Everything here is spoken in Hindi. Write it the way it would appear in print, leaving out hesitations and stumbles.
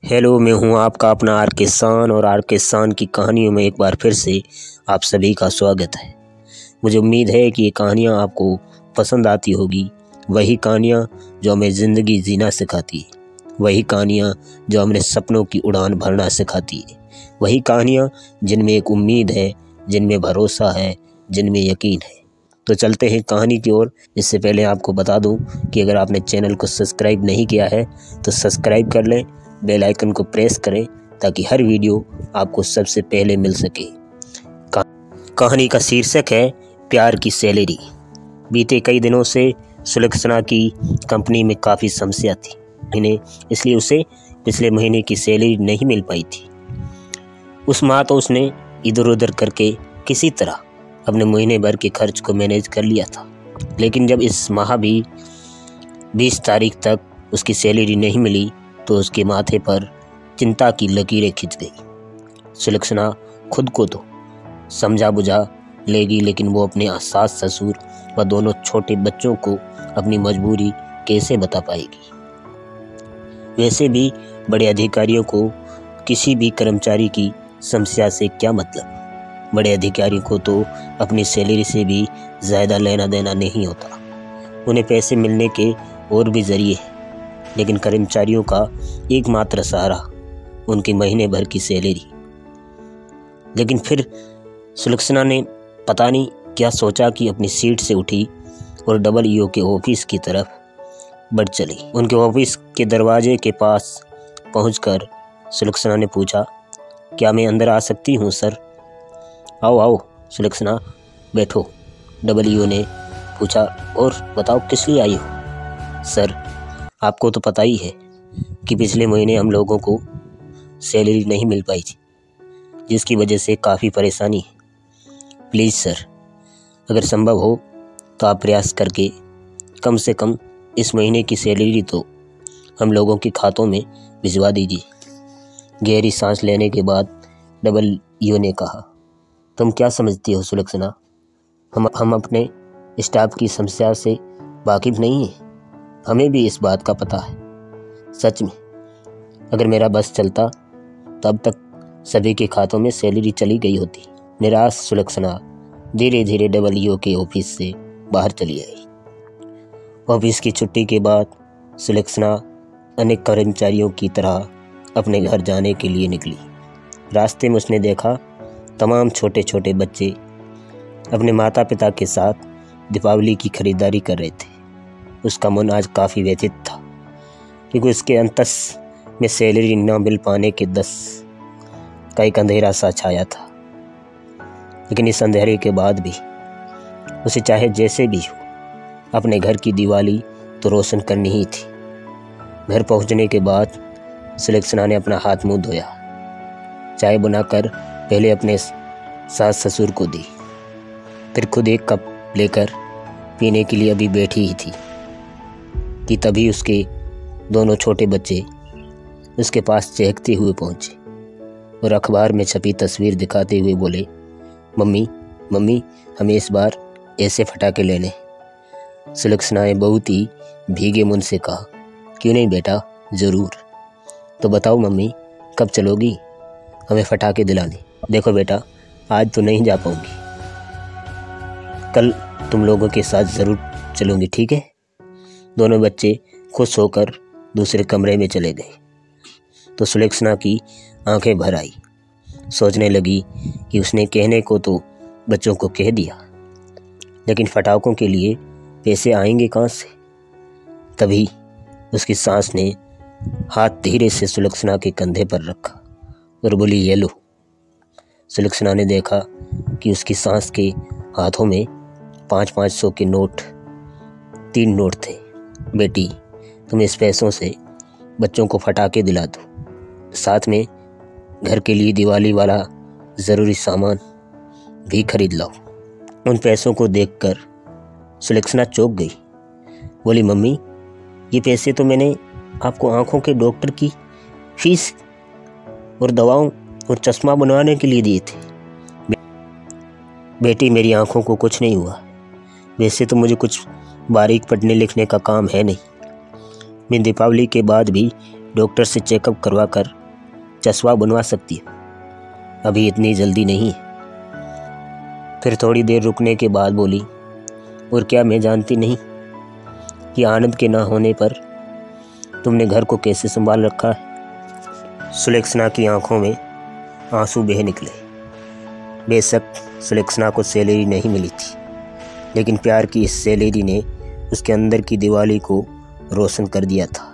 हेलो, मैं हूं आपका अपना आर के शान और आर के शान की कहानियों में एक बार फिर से आप सभी का स्वागत है। मुझे उम्मीद है कि ये कहानियाँ आपको पसंद आती होगी। वही कहानियाँ जो हमें ज़िंदगी जीना सिखाती है, वही कहानियाँ जो हमें सपनों की उड़ान भरना सिखाती है, वही कहानियाँ जिनमें एक उम्मीद है, जिनमें भरोसा है, जिनमें यकीन है। तो चलते हैं कहानी की ओर। इससे पहले आपको बता दूं कि अगर आपने चैनल को सब्सक्राइब नहीं किया है तो सब्सक्राइब कर लें, बेल आइकन को प्रेस करें ताकि हर वीडियो आपको सबसे पहले मिल सके। कहानी का शीर्षक है प्यार की सैलरी। बीते कई दिनों से सुलक्षणा की कंपनी में काफ़ी समस्या थी, इसलिए उसे पिछले महीने की सैलरी नहीं मिल पाई थी। उस माह तो उसने इधर उधर करके किसी तरह अपने महीने भर के खर्च को मैनेज कर लिया था, लेकिन जब इस माह भी 20 तारीख तक उसकी सैलरी नहीं मिली तो उसके माथे पर चिंता की लकीरें खिंच गई। सुलक्षणा खुद को तो समझा बुझा लेगी, लेकिन वो अपने सास ससुर व दोनों छोटे बच्चों को अपनी मजबूरी कैसे बता पाएगी। वैसे भी बड़े अधिकारियों को किसी भी कर्मचारी की समस्या से क्या मतलब। बड़े अधिकारी को तो अपनी सैलरी से भी ज़्यादा लेना देना नहीं होता। उन्हें पैसे मिलने के और भी ज़रिए हैं, लेकिन कर्मचारियों का एकमात्र सहारा उनके महीने भर की सैलरी। लेकिन फिर सुलक्षणा ने पता नहीं क्या सोचा कि अपनी सीट से उठी और EO के ऑफिस की तरफ बढ़ चली। उनके ऑफिस के दरवाजे के पास पहुंचकर सुलक्षणा ने पूछा, क्या मैं अंदर आ सकती हूं सर? आओ आओ सुलक्षणा, बैठो। EO ने पूछा, और बताओ किस लिए आई हो? सर, आपको तो पता ही है कि पिछले महीने हम लोगों को सैलरी नहीं मिल पाई थी, जिसकी वजह से काफ़ी परेशानी है। प्लीज़ सर, अगर संभव हो तो आप प्रयास करके कम से कम इस महीने की सैलरी तो हम लोगों के खातों में भिजवा दीजिए। गहरी सांस लेने के बाद EO ने कहा, तुम क्या समझती हो सुलक्षणा, हम अपने स्टाफ की समस्या से वाकिफ़ नहीं हैं। हमें भी इस बात का पता है। सच में अगर मेरा बस चलता तो अब तक सभी के खातों में सैलरी चली गई होती। निराश सुलक्षणा धीरे धीरे EO के ऑफिस से बाहर चली आई। ऑफिस की छुट्टी के बाद सुलक्षणा अनेक कर्मचारियों की तरह अपने घर जाने के लिए निकली। रास्ते में उसने देखा तमाम छोटे छोटे बच्चे अपने माता पिता के साथ दीपावली की खरीदारी कर रहे थे। उसका मन आज काफ़ी व्यथित था, क्योंकि उसके अंतस में सैलरी न मिल पाने के 10 का एक अंधेरा सा छाया था। लेकिन इस अंधेरे के बाद भी उसे चाहे जैसे भी हो अपने घर की दिवाली तो रोशन करनी ही थी। घर पहुंचने के बाद सुलक्षणा ने अपना हाथ मुंह धोया, चाय बनाकर पहले अपने सास ससुर को दी, फिर खुद एक कप लेकर पीने के लिए अभी बैठी ही थी कि तभी उसके दोनों छोटे बच्चे उसके पास चहकते हुए पहुंचे और अखबार में छपी तस्वीर दिखाते हुए बोले, मम्मी मम्मी, हमें इस बार ऐसे फटाके लेने। सुलक्षणा ने बहुत ही भीगे मुंह से कहा, क्यों नहीं बेटा, ज़रूर। तो बताओ मम्मी, कब चलोगी हमें फटाके दिलाने? देखो बेटा, आज तो नहीं जा पाऊंगी, कल तुम लोगों के साथ ज़रूर चलूंगी, ठीक है? दोनों बच्चे खुश होकर दूसरे कमरे में चले गए तो सुलक्षणा की आंखें भर आई। सोचने लगी कि उसने कहने को तो बच्चों को कह दिया, लेकिन फटाकों के लिए पैसे आएंगे कहाँ से? तभी उसकी सास ने हाथ धीरे से सुलक्षणा के कंधे पर रखा और बोली, ये लो। सुलक्षणा ने देखा कि उसकी सास के हाथों में 500 के नोट, 3 नोट थे। बेटी, तुम इस पैसों से बच्चों को फटाके दिला दो, साथ में घर के लिए दिवाली वाला ज़रूरी सामान भी खरीद लाओ। उन पैसों को देखकर सुलक्षणा चौंक गई। बोली, मम्मी, ये पैसे तो मैंने आपको आँखों के डॉक्टर की फीस और दवाओं और चश्मा बनवाने के लिए दिए थे। बेटी, मेरी आंखों को कुछ नहीं हुआ। वैसे तो मुझे कुछ बारीक पढ़ने लिखने का काम है नहीं। मैं दीपावली के बाद भी डॉक्टर से चेकअप करवा कर चस्पा बनवा सकती है, अभी इतनी जल्दी नहीं है। फिर थोड़ी देर रुकने के बाद बोली, और क्या मैं जानती नहीं कि आनंद के ना होने पर तुमने घर को कैसे संभाल रखा है। सुलक्षणा की आंखों में आंसू बह निकले। बेशक सुलक्षणा को सैलरी नहीं मिली थी, लेकिन प्यार की इस सैलरी ने उसके अंदर की दिवाली को रोशन कर दिया था।